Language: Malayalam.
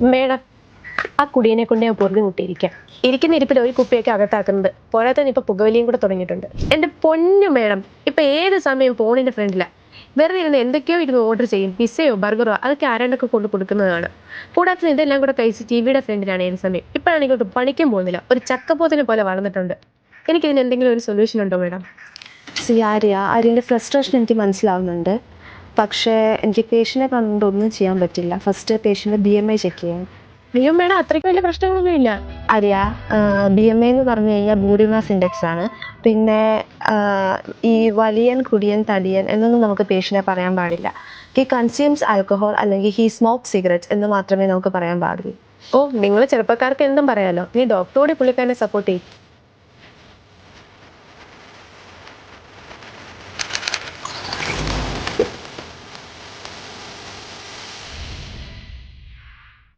മേഡം, ആ കുടിയനെ കൊണ്ട് ഞാൻ പൊറുതി മുട്ടിയിരിക്കാം. ഇരിക്കുന്ന ഇരിപ്പിൽ ഒരു കുപ്പിയൊക്കെ അകത്താക്കുന്നത് പോരാത്തന്നെ ഇപ്പൊ പുകവലിയും കൂടെ തുടങ്ങിയിട്ടുണ്ട്. എന്റെ പൊന്നു മേഡം, ഇപ്പൊ ഏത് സമയം ഫോണിന്റെ ഫ്രണ്ടില വെറുതെ ഇരുന്ന് എന്തൊക്കെയോ ഇരുന്ന് ഓർഡർ ചെയ്യും. പിസ്സയോ ബർഗറോ അതൊക്കെ ആരാണ്ടൊക്കെ കൊണ്ട് കൊടുക്കുന്നതാണ്. കൂടാതെ ഇതെല്ലാം കൂടെ കഴിച്ച് ടിവിയുടെ ഫ്രണ്ടിലാണ് ഏത് സമയം. ഇപ്പോഴാണെങ്കിൽ പണിക്കും പോകുന്നില്ല, ഒരു ചക്കപ്പോത്തിനെ പോലെ വളർന്നിട്ടുണ്ട്. എനിക്കിതിന് എന്തെങ്കിലും ഒരു സൊല്യൂഷൻ ഉണ്ടോ മേഡം? ആര്യൻ്റെ ഫ്രസ്ട്രേഷൻ എനിക്ക് മനസ്സിലാവുന്നുണ്ട്. പക്ഷേ എനിക്ക് പേഷ്യൻറ്റിനെ കണ്ടുകൊണ്ട് ഒന്നും ചെയ്യാൻ പറ്റില്ല. ഫസ്റ്റ് പേഷ്യൻ്റെ BMI ചെക്ക് ചെയ്യാം. അയ്യോ മേഡം, അത്രയ്ക്ക് വലിയ പ്രശ്നങ്ങളൊന്നും ഇല്ല. BMI എന്ന് പറഞ്ഞു കഴിഞ്ഞാൽ ബോഡി മാസ് ഇൻഡെക്സ് ആണ്. പിന്നെ ഈ വലിയൻ കുടിയൻ തടിയൻ എന്നൊന്നും നമുക്ക് പേഷ്യൻറ്റിനെ പറയാൻ പാടില്ല. ഹി കൺസ്യൂംസ് ആൽക്കഹോൾ അല്ലെങ്കിൽ ഹി സ്മോക്ക് സിഗരറ്റ്സ് എന്ന് മാത്രമേ നമുക്ക് പറയാൻ പാടുള്ളൂ. ഓ, നിങ്ങൾ ചെറുപ്പക്കാർക്ക് എന്തും പറയാലോ. നീ ഡോക്ടറോട് പുള്ളിക്കാരനെ സപ്പോർട്ട് ചെയ്യും.